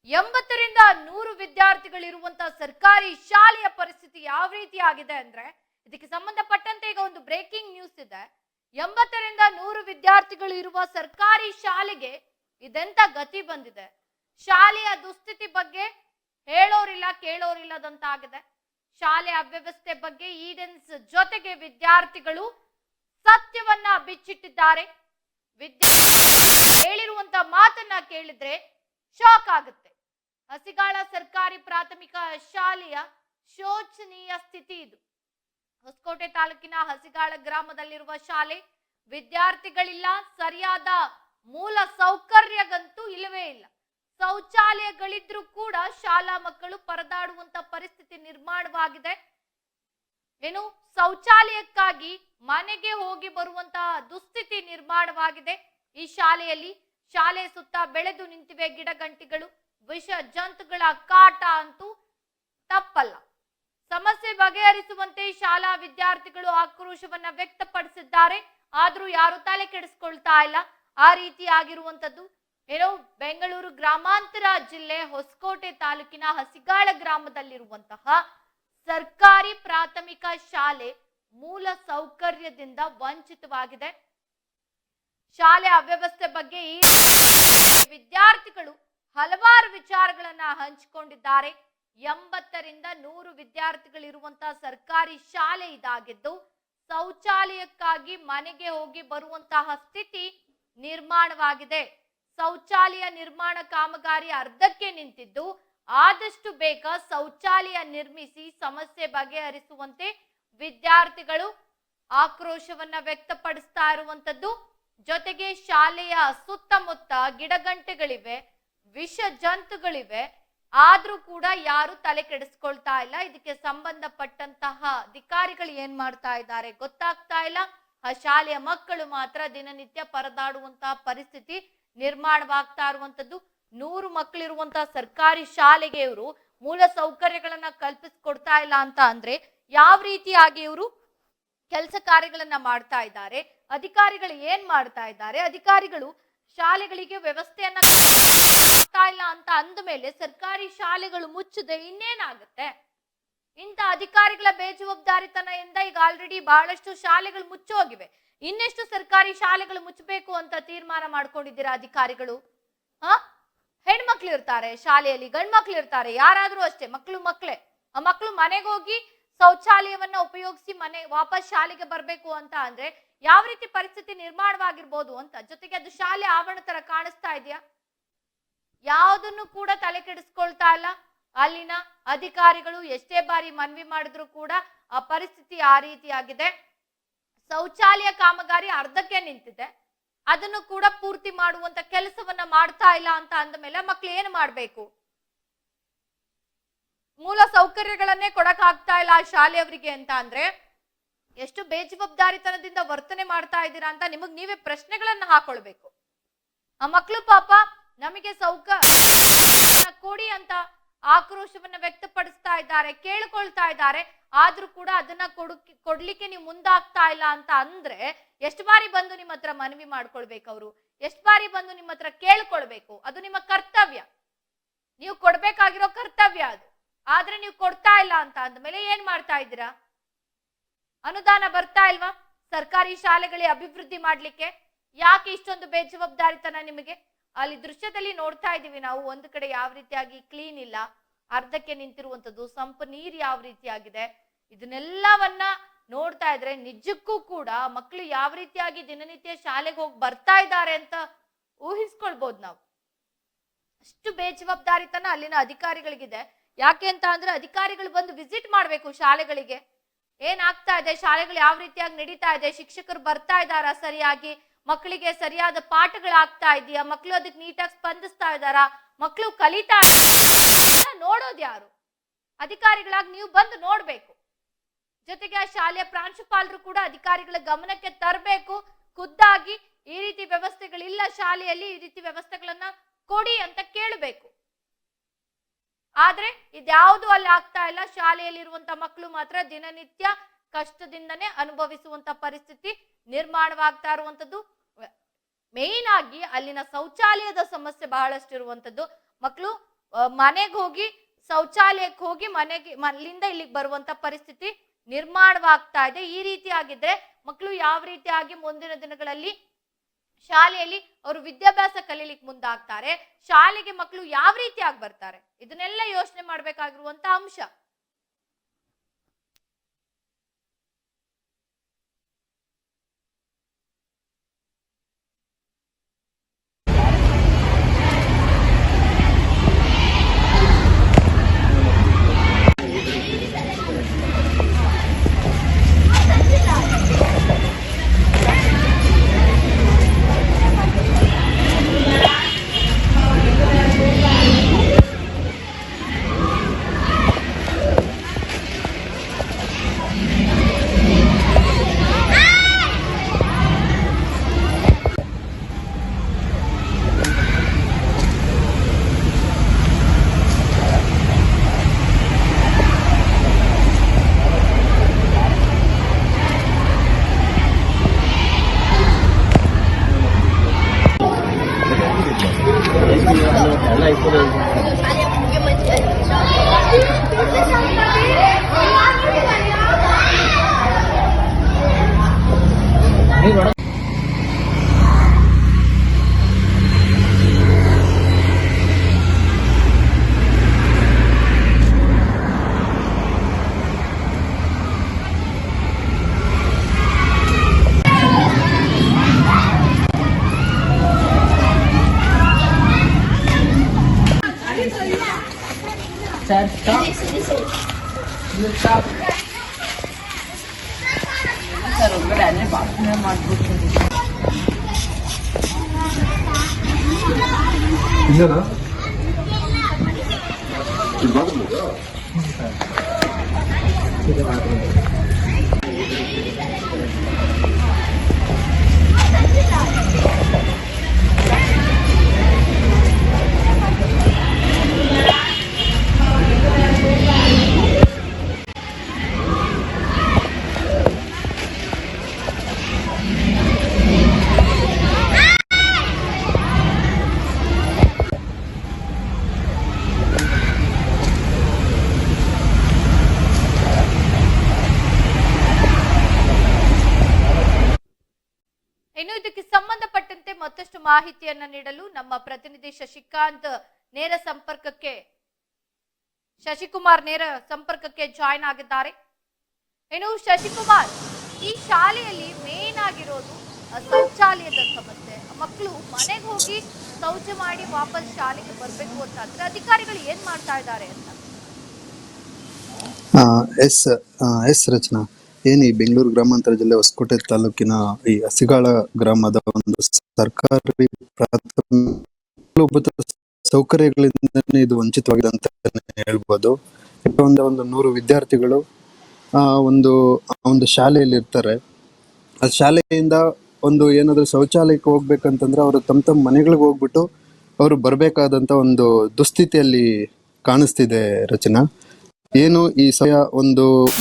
80ರಿಂದ 100 ವಿದ್ಯಾರ್ಥಿಗಳಿರುವಂತಹ ಸರ್ಕಾರಿ ಶಾಲೆಯ ಪರಿಸ್ಥಿತಿ ಯಾವ ರೀತಿ ಆಗಿದೆ ಅಂದ್ರೆ ಇದಕ್ಕೆ ಸಂಬಂಧಪಟ್ಟಂತೆ ಈಗ ಒಂದು ಬ್ರೇಕಿಂಗ್ ನ್ಯೂಸ್ ಇದೆ. 80ರಿಂದ 100 ವಿದ್ಯಾರ್ಥಿಗಳು ಇರುವ ಸರ್ಕಾರಿ ಶಾಲೆಗೆ ಇದೆಂತ ಗತಿ ಬಂದಿದೆ. ಶಾಲೆಯ ದುಸ್ಥಿತಿ ಬಗ್ಗೆ ಹೇಳೋರಿಲ್ಲ ಕೇಳೋರಿಲ್ಲದಂತಾಗಿದೆ. ಶಾಲೆ ಅವ್ಯವಸ್ಥೆ ಬಗ್ಗೆ ಈಡೆನ್ಸ್ ಜೊತೆಗೆ ವಿದ್ಯಾರ್ಥಿಗಳು ಸತ್ಯವನ್ನ ಬಿಚ್ಚಿಟ್ಟಿದ್ದಾರೆ. ಹೇಳಿರುವಂತ ಮಾತನ್ನ ಕೇಳಿದ್ರೆ ಶಾಕ್ ಆಗುತ್ತೆ. ಹಸಿಗಾಳ ಸರ್ಕಾರಿ ಪ್ರಾಥಮಿಕ ಶಾಲೆಯ ಶೋಚನೀಯ ಸ್ಥಿತಿ ಇದು. ಹೊಸಕೋಟೆ ತಾಲೂಕಿನ ಹಸಿಗಾಳ ಗ್ರಾಮದಲ್ಲಿರುವ ಶಾಲೆ. ವಿದ್ಯಾರ್ಥಿಗಳಿಲ್ಲ, ಸರಿಯಾದ ಮೂಲ ಸೌಕರ್ಯಗಂತೂ ಇಲ್ಲವೇ ಇಲ್ಲ. ಶೌಚಾಲಯಗಳಿದ್ರೂ ಕೂಡ ಶಾಲಾ ಮಕ್ಕಳು ಪರದಾಡುವಂತ ಪರಿಸ್ಥಿತಿ ನಿರ್ಮಾಣವಾಗಿದೆ. ಏನು ಶೌಚಾಲಯಕ್ಕಾಗಿ ಮನೆಗೆ ಹೋಗಿ ಬರುವಂತಹ ದುಸ್ಥಿತಿ ನಿರ್ಮಾಣವಾಗಿದೆ ಈ ಶಾಲೆಯಲ್ಲಿ. ಶಾಲೆ ಸುತ್ತ ಬೆಳೆದು ನಿಂತಿವೆ ಗಿಡಗಂಟಿಗಳು. ವಿಷ ಜಂತುಗಳ ಕಾಟ ಅಂತೂ ತಪ್ಪಲ್ಲ. ಸಮಸ್ಯೆ ಬಗೆಹರಿಸುವಂತೆ ಶಾಲಾ ವಿದ್ಯಾರ್ಥಿಗಳು ಆಕ್ರೋಶವನ್ನ ವ್ಯಕ್ತಪಡಿಸಿದ್ದಾರೆ. ಆದ್ರೂ ಯಾರು ತಲೆ ಕೆಡಿಸ್ಕೊಳ್ತಾ ಇಲ್ಲ. ಆ ರೀತಿ ಆಗಿರುವಂತದ್ದು ಏನೋ ಬೆಂಗಳೂರು ಗ್ರಾಮಾಂತರ ಜಿಲ್ಲೆ ಹೊಸಕೋಟೆ ತಾಲೂಕಿನ ಹಸಿಗಾಳ ಗ್ರಾಮದಲ್ಲಿರುವಂತಹ ಸರ್ಕಾರಿ ಪ್ರಾಥಮಿಕ ಶಾಲೆ ಮೂಲ ಸೌಕರ್ಯದಿಂದ ವಂಚಿತವಾಗಿದೆ. ಶಾಲೆ ಅವ್ಯವಸ್ಥೆ ಬಗ್ಗೆ ಈ ವಿದ್ಯಾರ್ಥಿಗಳು ಹಲವಾರು ವಿಚಾರಗಳನ್ನ ಹಂಚಿಕೊಂಡಿದ್ದಾರೆ. 80ರಿಂದ 100 ವಿದ್ಯಾರ್ಥಿಗಳಿರುವಂತಹ ಸರ್ಕಾರಿ ಶಾಲೆ ಇದಾಗಿದ್ದು ಶೌಚಾಲಯಕ್ಕಾಗಿ ಮನೆಗೆ ಹೋಗಿ ಬರುವಂತಹ ಸ್ಥಿತಿ ನಿರ್ಮಾಣವಾಗಿದೆ. ಶೌಚಾಲಯ ನಿರ್ಮಾಣ ಕಾಮಗಾರಿ ಅರ್ಧಕ್ಕೆ ನಿಂತಿದ್ದು ಆದಷ್ಟು ಬೇಗ ಶೌಚಾಲಯ ನಿರ್ಮಿಸಿ ಸಮಸ್ಯೆ ಬಗೆಹರಿಸುವಂತೆ ವಿದ್ಯಾರ್ಥಿಗಳು ಆಕ್ರೋಶವನ್ನ ವ್ಯಕ್ತಪಡಿಸ್ತಾ ಇರುವಂತದ್ದು. ಜೊತೆಗೆ ಶಾಲೆಯ ಸುತ್ತಮುತ್ತ ಗಿಡಗಂಟೆಗಳಿವೆ, ವಿಷ ಜಂತುಗಳಿವೆ. ಆದ್ರೂ ಕೂಡ ಯಾರು ತಲೆ ಕೆಡಿಸ್ಕೊಳ್ತಾ ಇಲ್ಲ. ಇದಕ್ಕೆ ಸಂಬಂಧಪಟ್ಟಂತಹ ಅಧಿಕಾರಿಗಳು ಏನ್ ಮಾಡ್ತಾ ಇದ್ದಾರೆ ಗೊತ್ತಾಗ್ತಾ ಇಲ್ಲ. ಆ ಶಾಲೆಯ ಮಕ್ಕಳು ಮಾತ್ರ ದಿನನಿತ್ಯ ಪರದಾಡುವಂತಹ ಪರಿಸ್ಥಿತಿ ನಿರ್ಮಾಣವಾಗ್ತಾ ಇರುವಂತದ್ದು. 100 ಮಕ್ಕಳಿರುವಂತಹ ಸರ್ಕಾರಿ ಶಾಲೆಗೆ ಇವರು ಮೂಲ ಸೌಕರ್ಯಗಳನ್ನ ಕಲ್ಪಿಸ್ಕೊಡ್ತಾ ಇಲ್ಲ ಅಂತ ಅಂದ್ರೆ ಯಾವ ರೀತಿಯಾಗಿ ಇವರು ಕೆಲಸ ಕಾರ್ಯಗಳನ್ನ ಮಾಡ್ತಾ ಇದ್ದಾರೆ, ಅಧಿಕಾರಿಗಳು ಏನ್ ಮಾಡ್ತಾ ಇದ್ದಾರೆ, ಅಧಿಕಾರಿಗಳು ಶಾಲೆಗಳಿಗೆ ವ್ಯವಸ್ಥೆಯನ್ನ ಮಾಡ್ತಾ ಇಲ್ಲ ಅಂತ ಅಂದ ಮೇಲೆ ಸರ್ಕಾರಿ ಶಾಲೆಗಳು ಮುಚ್ಚದೆ ಇನ್ನೇನಾಗುತ್ತೆ? ಇಂಥ ಅಧಿಕಾರಿಗಳ ಬೇಜವಾಬ್ದಾರಿತನದಿಂದ ಈಗ ಆಲ್ರೆಡಿ ಬಹಳಷ್ಟು ಶಾಲೆಗಳು ಮುಚ್ಚೋಗಿವೆ. ಇನ್ನೆಷ್ಟು ಸರ್ಕಾರಿ ಶಾಲೆಗಳು ಮುಚ್ಚಬೇಕು ಅಂತ ತೀರ್ಮಾನ ಮಾಡ್ಕೊಂಡಿದ್ದೀರಾ ಅಧಿಕಾರಿಗಳು? ಹೆಣ್ಮಕ್ಳು ಇರ್ತಾರೆ ಶಾಲೆಯಲ್ಲಿ, ಗಂಡ್ ಮಕ್ಳು ಇರ್ತಾರೆ, ಯಾರಾದ್ರೂ ಅಷ್ಟೇ, ಮಕ್ಳೇ. ಆ ಮಕ್ಳು ಮನೆಗೆ ಹೋಗಿ ಶೌಚಾಲಯವನ್ನ ಉಪಯೋಗಿಸಿ ವಾಪಸ್ ಶಾಲೆಗೆ ಬರ್ಬೇಕು ಅಂತ ಅಂದ್ರೆ ಯಾವ ರೀತಿ ಪರಿಸ್ಥಿತಿ ನಿರ್ಮಾಣವಾಗಿರ್ಬೋದು ಅಂತ. ಜೊತೆಗೆ ಅದು ಶಾಲೆ ಆವರಣ ತರ ಕಾಣಿಸ್ತಾ ಇದೆಯಾ? ಯಾವುದನ್ನು ಕೂಡ ತಲೆ ಕೆಡಿಸ್ಕೊಳ್ತಾ ಇಲ್ಲ ಅಲ್ಲಿನ ಅಧಿಕಾರಿಗಳು. ಎಷ್ಟೇ ಬಾರಿ ಮನವಿ ಮಾಡಿದ್ರು ಕೂಡ ಆ ಪರಿಸ್ಥಿತಿ ಆ ರೀತಿಯಾಗಿದೆ. ಶೌಚಾಲಯ ಕಾಮಗಾರಿ ಅರ್ಧಕ್ಕೆ ನಿಂತಿದೆ, ಅದನ್ನು ಕೂಡ ಪೂರ್ತಿ ಮಾಡುವಂತ ಕೆಲಸವನ್ನ ಮಾಡ್ತಾ ಇಲ್ಲ ಅಂತ ಅಂದಮೇಲೆ ಮಕ್ಳು ಏನ್ ಮಾಡ್ಬೇಕು? ಮೂಲ ಸೌಕರ್ಯಗಳನ್ನೇ ಕೊಡಕ್ ಆಗ್ತಾ ಇಲ್ಲ ಆ ಶಾಲೆಯವರಿಗೆ ಅಂತ ಅಂದ್ರೆ ಎಷ್ಟು ಬೇಜವಾಬ್ದಾರಿತನದಿಂದ ವರ್ತನೆ ಮಾಡ್ತಾ ಇದ್ದೀರಾ ಅಂತ ನಿಮಗ್ ನೀವೇ ಪ್ರಶ್ನೆಗಳನ್ನ ಹಾಕೊಳ್ಬೇಕು. ಆ ಮಕ್ಳು ಪಾಪ ನಮಗೆ ಸೌಕರ್ಯ ಕೊಡಿ ಅಂತ ಆಕ್ರೋಶವನ್ನ ವ್ಯಕ್ತಪಡಿಸ್ತಾ ಇದ್ದಾರೆ, ಕೇಳ್ಕೊಳ್ತಾ ಇದ್ದಾರೆ. ಆದ್ರೂ ಕೂಡ ಅದನ್ನ ಕೊಡ್ಲಿಕ್ಕೆ ನೀವು ಮುಂದಾಗ್ತಾ ಇಲ್ಲ ಅಂತ ಅಂದ್ರೆ ಎಷ್ಟು ಬಾರಿ ಬಂದು ನಿಮ್ಮ ಹತ್ರ ಮನವಿ ಮಾಡ್ಕೊಳ್ಬೇಕು ಅವರು? ಎಷ್ಟು ಬಾರಿ ಬಂದು ನಿಮ್ಮ ಹತ್ರ ಕೇಳ್ಕೊಳ್ಬೇಕು? ಅದು ನಿಮ್ಮ ಕರ್ತವ್ಯ, ನೀವು ಕೊಡ್ಬೇಕಾಗಿರೋ ಕರ್ತವ್ಯ ಅದು. ಆದ್ರೆ ನೀವು ಕೊಡ್ತಾ ಇಲ್ಲ ಅಂತ ಅಂದ್ಮೇಲೆ ಏನ್ ಮಾಡ್ತಾ ಇದ್ದೀರಾ? ಅನುದಾನ ಬರ್ತಾ ಇಲ್ವಾ ಸರ್ಕಾರಿ ಶಾಲೆಗಳಿಗೆ ಅಭಿವೃದ್ಧಿ ಮಾಡ್ಲಿಕ್ಕೆ? ಯಾಕೆ ಇಷ್ಟೊಂದು ಬೇಜವಾಬ್ದಾರಿತನ ನಿಮಗೆ? ಅಲ್ಲಿ ದೃಶ್ಯದಲ್ಲಿ ನೋಡ್ತಾ ಇದೀವಿ ನಾವು, ಒಂದು ಕಡೆ ಯಾವ ರೀತಿಯಾಗಿ ಕ್ಲೀನ್ ಇಲ್ಲ, ಅರ್ಧಕ್ಕೆ ನಿಂತಿರುವಂತದ್ದು, ಸಂಪು ನೀರು ಯಾವ ರೀತಿಯಾಗಿದೆ, ಇದನ್ನೆಲ್ಲವನ್ನ ನೋಡ್ತಾ ಇದ್ರೆ ನಿಜಕ್ಕೂ ಕೂಡ ಮಕ್ಕಳು ಯಾವ ರೀತಿಯಾಗಿ ದಿನನಿತ್ಯ ಶಾಲೆಗೆ ಹೋಗಿ ಬರ್ತಾ ಇದ್ದಾರೆ ಅಂತ ಊಹಿಸ್ಕೊಳ್ಬಹುದು ನಾವು. ಅಷ್ಟು ಬೇಜವಾಬ್ದಾರಿತನ ಅಲ್ಲಿನ ಅಧಿಕಾರಿಗಳಿಗಿದೆ. ಯಾಕೆ ಅಂತ ಅಂದ್ರೆ ಅಧಿಕಾರಿಗಳು ಬಂದು ವಿಸಿಟ್ ಮಾಡ್ಬೇಕು ಶಾಲೆಗಳಿಗೆ. ಏನಾಗ್ತಾ ಇದೆ, ಶಾಲೆಗಳು ಯಾವ ರೀತಿಯಾಗಿ ನಡೀತಾ ಇದೆ, ಶಿಕ್ಷಕರು ಬರ್ತಾ ಇದ್ದಾರಾ ಸರಿಯಾಗಿ, ಮಕ್ಕಳಿಗೆ ಸರಿಯಾದ ಪಾಠಗಳಾಗ್ತಾ ಇದೆಯಾ, ಮಕ್ಕಳು ಅದಕ್ಕೆ ನೀಟಾಗಿ ಸ್ಪಂದಿಸ್ತಾ ಇದ್ದಾರಾ, ಮಕ್ಕಳು ಕಲಿತಾ ನೋಡೋದು ಯಾರು? ಅಧಿಕಾರಿಗಳಾಗಿ ನೀವು ಬಂದು ನೋಡ್ಬೇಕು. ಜೊತೆಗೆ ಆ ಶಾಲೆಯ ಪ್ರಾಂಶುಪಾಲರು ಕೂಡ ಅಧಿಕಾರಿಗಳ ಗಮನಕ್ಕೆ ತರಬೇಕು. ಖುದ್ದಾಗಿ ಈ ರೀತಿ ವ್ಯವಸ್ಥೆಗಳಿಲ್ಲ ಶಾಲೆಯಲ್ಲಿ, ಈ ರೀತಿ ವ್ಯವಸ್ಥೆಗಳನ್ನ ಕೊಡಿ ಅಂತ ಕೇಳಬೇಕು. ಆದ್ರೆ ಇದ್ಯಾವುದು ಅಲ್ಲಿ ಆಗ್ತಾ ಇಲ್ಲ. ಶಾಲೆಯಲ್ಲಿರುವಂತ ಮಕ್ಕಳು ಮಾತ್ರ ದಿನನಿತ್ಯ ಕಷ್ಟದಿಂದನೇ ಅನುಭವಿಸುವಂತ ಪರಿಸ್ಥಿತಿ ನಿರ್ಮಾಣವಾಗ್ತಾ ಇರುವಂತದ್ದು. ಮೇನ್ ಆಗಿ ಅಲ್ಲಿನ ಶೌಚಾಲಯದ ಸಮಸ್ಯೆ ಬಹಳಷ್ಟು ಇರುವಂತದ್ದು. ಮಕ್ಕಳು ಮನೆಗೆ ಹೋಗಿ ಶೌಚಾಲಯಕ್ಕೆ ಹೋಗಿ ಅಲ್ಲಿಂದ ಇಲ್ಲಿಗೆ ಬರುವಂತ ಪರಿಸ್ಥಿತಿ ನಿರ್ಮಾಣವಾಗ್ತಾ ಇದೆ. ಈ ರೀತಿ ಆಗಿದ್ರೆ ಮಕ್ಕಳು ಯಾವ ರೀತಿಯಾಗಿ ಮುಂದಿನ ದಿನಗಳಲ್ಲಿ ಶಾಲೆಯಲ್ಲಿ ಅವರು ವಿದ್ಯಾಭ್ಯಾಸ ಕಲೀಲಿಕ್ಕೆ ಮುಂದಾಗ್ತಾರೆ, ಶಾಲೆಗೆ ಮಕ್ಕಳು ಯಾವ ರೀತಿಯಾಗಿ ಬರ್ತಾರೆ, ಇದನ್ನೆಲ್ಲ ಯೋಚನೆ ಮಾಡ್ಬೇಕಾಗಿರುವಂತ ಅಂಶ. Sir, stop. You stop. Sir, ಒಳಗಡೆ ಅಲ್ಲೇ ಬಾತ್ರೂಮ್ ಮಾಡ್ಬಿಡ್ತೀನಿ. ಇಲ್ಲನಾ? ಇನ್ನು ಇದಕ್ಕೆ ಸಂಬಂಧಪಟ್ಟಂತೆ ಮತ್ತಷ್ಟು ಮಾಹಿತಿಯನ್ನ ನೀಡಲು ನಮ್ಮ ಪ್ರತಿನಿಧಿ ಶಶಿಕುಮಾರ್ ನೇರ ಸಂಪರ್ಕಕ್ಕೆ ಜಾಯ್ನ್ ಆಗಿದ್ದಾರೆ. ಇನ್ನು ಶಶಿಕುಮಾರ್, ಈ ಶಾಲೆಯಲ್ಲಿ ಮೇನ್ ಆಗಿರೋದು ಶೌಚಾಲಯದ ಸಮಸ್ಯೆ. ಮಕ್ಕಳು ಮನೆಗೆ ಹೋಗಿ ಶೌಚ ಮಾಡಿ ವಾಪಸ್ ಶಾಲೆಗೆ ಬರ್ಬೇಕು ಅಂತಂದ್ರೆ ಅಧಿಕಾರಿಗಳು ಏನ್ ಮಾಡ್ತಾ ಇದ್ದಾರೆ ಅಂತ? ಎಸ್ ರಚನಾ, ಏನು ಈ ಬೆಂಗಳೂರು ಗ್ರಾಮಾಂತರ ಜಿಲ್ಲೆ ಹೊಸಕೋಟೆ ತಾಲೂಕಿನ ಈ ಹಸಿಗಾಳ ಗ್ರಾಮದ ಒಂದು ಸರ್ಕಾರಿ ಪ್ರಾಥಮಿಕ ಮೂಲಭೂತ ಸೌಕರ್ಯಗಳಿಂದ ಇದು ವಂಚಿತವಾಗಿದೆ ಅಂತ ಹೇಳ್ಬೋದು. ಒಂದು 100 ವಿದ್ಯಾರ್ಥಿಗಳು ಒಂದು ಶಾಲೆಯಲ್ಲಿ ಇರ್ತಾರೆ. ಆ ಶಾಲೆಯಿಂದ ಏನಾದ್ರು ಶೌಚಾಲಯಕ್ಕೆ ಹೋಗ್ಬೇಕಂತಂದ್ರೆ ಅವರು ತಮ್ಮ ಮನೆಗಳಿಗೆ ಹೋಗ್ಬಿಟ್ಟು ಅವರು ಬರಬೇಕಾದಂತ ಒಂದು ದುಸ್ಥಿತಿಯಲ್ಲಿ ಕಾಣಿಸ್ತಿದೆ ರಚನಾ. ಏನು ಈ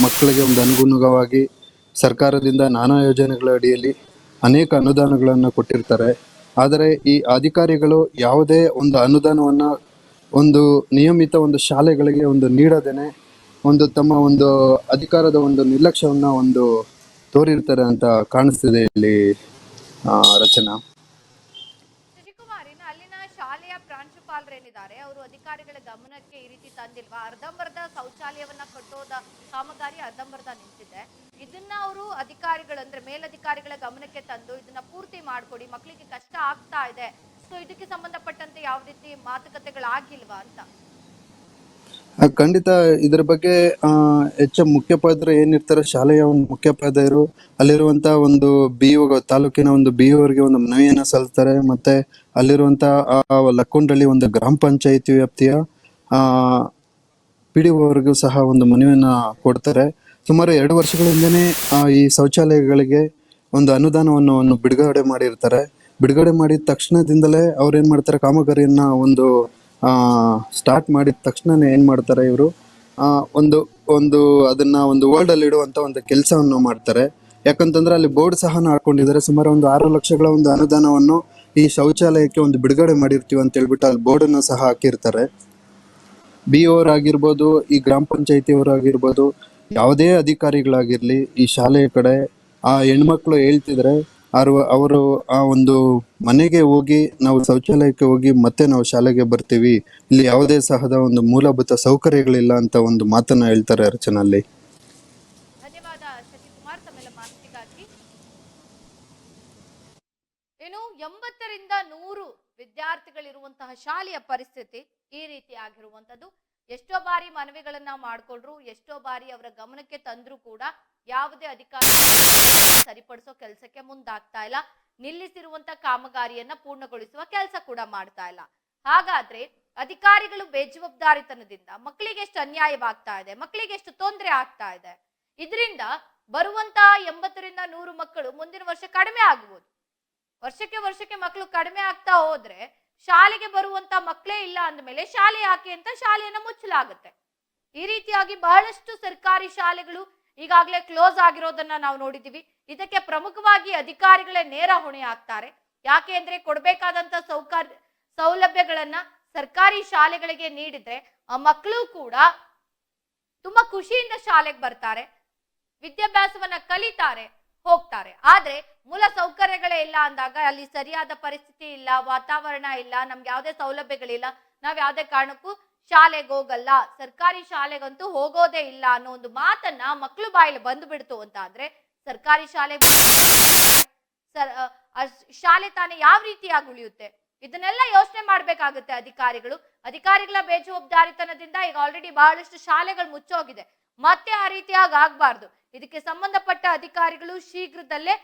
ಮಕ್ಕಳಿಗೆ ಒಂದು ಅನುಗುಣವಾಗಿ ಸರ್ಕಾರದಿಂದ ನಾನಾ ಯೋಜನೆಗಳ ಅಡಿಯಲ್ಲಿ ಅನೇಕ ಅನುದಾನಗಳನ್ನು ಕೊಟ್ಟಿರ್ತಾರೆ. ಆದರೆ ಈ ಅಧಿಕಾರಿಗಳು ಯಾವುದೇ ಒಂದು ಅನುದಾನವನ್ನ ನಿಯಮಿತ ಶಾಲೆಗಳಿಗೆ ನೀಡದೇನೆ ತಮ್ಮ ಅಧಿಕಾರದ ನಿರ್ಲಕ್ಷ್ಯವನ್ನ ತೋರಿರ್ತಾರೆ ಅಂತ ಕಾಣಿಸ್ತಿದೆ ಇಲ್ಲಿ ರಚನಾ. ಶಾಲೆಯ ಪ್ರಾಂಶುಪಾಲರೇನಿದ್ದಾರೆ ಅವರು ಅಧಿಕಾರಿಗಳ ಗಮನಕ್ಕೆ ಈ ರೀತಿ ತಂದಿಲ್ವಾ? ಅರ್ಧಂಬರ್ಧ ಶೌಚಾಲಯವನ್ನ ಕಟ್ಟೋದ ಕಾಮಗಾರಿ ಅರ್ಧಂಬರ್ಧ ನಿಂತಿದೆ. ಇದನ್ನ ಅವರು ಅಧಿಕಾರಿಗಳು ಅಂದ್ರೆ ಮೇಲಧಿಕಾರಿಗಳ ಗಮನಕ್ಕೆ ತಂದು ಇದನ್ನ ಪೂರ್ತಿ ಮಾಡ್ಕೊಡಿ, ಮಕ್ಕಳಿಗೆ ಕಷ್ಟ ಆಗ್ತಾ ಇದೆ, ಸೊ ಇದಕ್ಕೆ ಸಂಬಂಧಪಟ್ಟಂತೆ ಯಾವ ರೀತಿ ಮಾತುಕತೆಗಳಾಗಿಲ್ವಾ ಅಂತ? ಖಂಡಿತ ಇದರ ಬಗ್ಗೆ ಮುಖ್ಯೋಪಾಧ್ಯಾಯರು ಏನಿರ್ತಾರೆ, ಶಾಲೆಯ ಮುಖ್ಯೋಪಾಧ್ಯಾಯರು ಅಲ್ಲಿರುವಂತ ತಾಲೂಕಿನ BO ಅವರಿಗೆ ಮನವಿಯನ್ನ ಸಲ್ಲಿಸ್ತಾರೆ. ಮತ್ತೆ ಅಲ್ಲಿರುವಂತ ಲಕ್ಕೊಂಡಳ್ಳಿ ಗ್ರಾಮ ಪಂಚಾಯಿತಿ ವ್ಯಾಪ್ತಿಯ PDO ಅವರಿಗೂ ಸಹ ಮನವಿಯನ್ನ ಕೊಡ್ತಾರೆ. ಸುಮಾರು 2 ವರ್ಷಗಳಿಂದನೇ ಈ ಶೌಚಾಲಯಗಳಿಗೆ ಅನುದಾನವನ್ನು ಬಿಡುಗಡೆ ಮಾಡಿರ್ತಾರೆ. ಬಿಡುಗಡೆ ಮಾಡಿದ ತಕ್ಷಣದಿಂದಲೇ ಅವ್ರು ಏನ್ ಮಾಡ್ತಾರೆ, ಕಾಮಗಾರಿಯನ್ನ ಸ್ಟಾರ್ಟ್ ಮಾಡಿದ ತಕ್ಷಣನೇ ಏನ್ ಮಾಡ್ತಾರೆ ಇವರು ಅದನ್ನ ವರ್ಲ್ಡ್ ಅಲ್ಲಿ ಇಡುವಂತ ಕೆಲಸವನ್ನು ಮಾಡ್ತಾರೆ. ಯಾಕಂತಂದ್ರೆ ಅಲ್ಲಿ ಬೋರ್ಡ್ ಸಹ ಹಾಕೊಂಡಿದ್ದಾರೆ. ಸುಮಾರು 6 ಲಕ್ಷಗಳ ಅನುದಾನವನ್ನು ಈ ಶೌಚಾಲಯಕ್ಕೆ ಬಿಡುಗಡೆ ಮಾಡಿರ್ತೀವಿ ಅಂತ ಹೇಳ್ಬಿಟ್ಟು ಅಲ್ಲಿ ಬೋರ್ಡ್ ಅನ್ನು ಸಹ ಹಾಕಿರ್ತಾರೆ. ಬಿ ಅವರಾಗಿರ್ಬೋದು, ಈ ಗ್ರಾಮ ಪಂಚಾಯತಿಯವರಾಗಿರ್ಬೋದು, ಯಾವುದೇ ಅಧಿಕಾರಿಗಳಾಗಿರ್ಲಿ ಈ ಶಾಲೆಯ ಕಡೆ ಆ ಹೆಣ್ಮಕ್ಳು ಹೇಳ್ತಿದ್ರೆ ಅವರು ಆ ಒಂದು ಮನೆಗೆ ಹೋಗಿ ನಾವು ಶೌಚಾಲಯಕ್ಕೆ ಹೋಗಿ ಮತ್ತೆ ನಾವು ಶಾಲೆಗೆ ಬರ್ತೀವಿ, ಇಲ್ಲಿ ಯಾವುದೇ ಸಹದ ಒಂದು ಮೂಲಭೂತ ಸೌಕರ್ಯಗಳಿಲ್ಲ ಅಂತ ಒಂದು ಮಾತನ್ನ ಹೇಳ್ತಾರೆ ಅರ್ಚನಾ ಅಲ್ಲಿ. ಧನ್ಯವಾದ ಶಶಿಕುಮಾರ್ ತಮ್ಮೆಲ್ಲ ಮಾಹಿತಿಗಾಗಿ. ಏನು 80ರಿಂದ 100 ವಿದ್ಯಾರ್ಥಿಗಳಿರುವಂತಹ ಶಾಲೆಯ ಪರಿಸ್ಥಿತಿ ಈ ರೀತಿ ಆಗಿರುವಂತದ್ದು. ಎಷ್ಟೋ ಬಾರಿ ಮನವಿಗಳನ್ನ ಮಾಡ್ಕೊಂಡ್ರು, ಎಷ್ಟೋ ಬಾರಿ ಅವರ ಗಮನಕ್ಕೆ ತಂದ್ರು ಕೂಡ ಯಾವುದೇ ಅಧಿಕಾರಿ ಸರಿಪಡಿಸೋ ಕೆಲಸಕ್ಕೆ ಮುಂದಾಗ್ತಾ ಇಲ್ಲ, ನಿಲ್ಲಿಸಿರುವಂತ ಕಾಮಗಾರಿಯನ್ನ ಪೂರ್ಣಗೊಳಿಸುವ ಕೆಲಸ ಕೂಡ ಮಾಡ್ತಾ ಇಲ್ಲ. ಹಾಗಾದ್ರೆ ಅಧಿಕಾರಿಗಳು ಬೇಜವಾಬ್ದಾರಿತನದಿಂದ ಮಕ್ಕಳಿಗೆ ಎಷ್ಟು ಅನ್ಯಾಯವಾಗ್ತಾ ಇದೆ, ಮಕ್ಕಳಿಗೆ ಎಷ್ಟು ತೊಂದರೆ ಆಗ್ತಾ ಇದೆ, ಇದರಿಂದ ಬರುವಂತ 80ರಿಂದ 100 ಮಕ್ಕಳು ಮುಂದಿನ ವರ್ಷ ಕಡಿಮೆ ಆಗಬಹುದು. ವರ್ಷಕ್ಕೆ ಮಕ್ಕಳು ಕಡಿಮೆ ಆಗ್ತಾ ಹೋದ್ರೆ ಶಾಲೆಗೆ ಬರುವಂತ ಮಕ್ಕಳೇ ಇಲ್ಲ ಅಂದಮೇಲೆ ಶಾಲೆ ಯಾಕೆ ಅಂತ ಶಾಲೆಯನ್ನ ಮುಚ್ಚಲಾಗುತ್ತೆ. ಈ ರೀತಿಯಾಗಿ ಬಹಳಷ್ಟು ಸರ್ಕಾರಿ ಶಾಲೆಗಳು ಈಗಾಗಲೇ ಕ್ಲೋಸ್ ಆಗಿರೋದನ್ನ ನಾವು ನೋಡಿದೀವಿ. ಇದಕ್ಕೆ ಪ್ರಮುಖವಾಗಿ ಅಧಿಕಾರಿಗಳೇ ನೇರ ಹೊಣೆ ಆಗ್ತಾರೆ. ಯಾಕೆ ಅಂದ್ರೆ ಕೊಡ್ಬೇಕಾದಂತ ಸೌಲಭ್ಯಗಳನ್ನ ಸರ್ಕಾರಿ ಶಾಲೆಗಳಿಗೆ ನೀಡಿದ್ರೆ ಆ ಮಕ್ಕಳು ಕೂಡ ತುಂಬಾ ಖುಷಿಯಿಂದ ಶಾಲೆಗೆ ಬರ್ತಾರೆ, ವಿದ್ಯಾಭ್ಯಾಸವನ್ನ ಕಲಿತಾರೆ, ಹೋಗ್ತಾರೆ. ಆದ್ರೆ ಮೂಲ ಸೌಕರ್ಯಗಳೇ ಇಲ್ಲ ಅಂದಾಗ, ಅಲ್ಲಿ ಸರಿಯಾದ ಪರಿಸ್ಥಿತಿ ಇಲ್ಲ, ವಾತಾವರಣ ಇಲ್ಲ, ನಮ್ಗೆ ಯಾವುದೇ ಸೌಲಭ್ಯಗಳಿಲ್ಲ, ನಾವ್ ಯಾವುದೇ ಕಾರಣಕ್ಕೂ ಶಾಲೆಗೆ ಹೋಗಲ್ಲ, ಸರ್ಕಾರಿ ಶಾಲೆಗಂತೂ ಹೋಗೋದೇ ಇಲ್ಲ ಅನ್ನೋ ಒಂದು ಮಾತನ್ನ ಮಕ್ಕಳು ಬಾಯಲ್ಲಿ ಬಂದು ಬಿಡ್ತು ಅಂತ ಆದ್ರೆ ಸರ್ಕಾರಿ ಶಾಲೆ ತಾನೇ ಯಾವ ರೀತಿಯಾಗಿ ಉಳಿಯುತ್ತೆ? ಇದನ್ನೆಲ್ಲ ಯೋಚನೆ ಮಾಡ್ಬೇಕಾಗುತ್ತೆ ಅಧಿಕಾರಿಗಳ ಬೇಜವಾಬ್ದಾರಿತನದಿಂದ ಈಗ ಆಲ್ರೆಡಿ ಬಹಳಷ್ಟು ಶಾಲೆಗಳು ಮುಚ್ಚೋಗಿದೆ. ಮತ್ತೆ ಆ ರೀತಿಯಾಗಿ ಆಗ್ಬಾರ್ದು. ಇದಕ್ಕೆ ಸಂಬಂಧಪಟ್ಟ ಅಧಿಕಾರಿಗಳು ಶೀಘ್ರದಲ್ಲೇ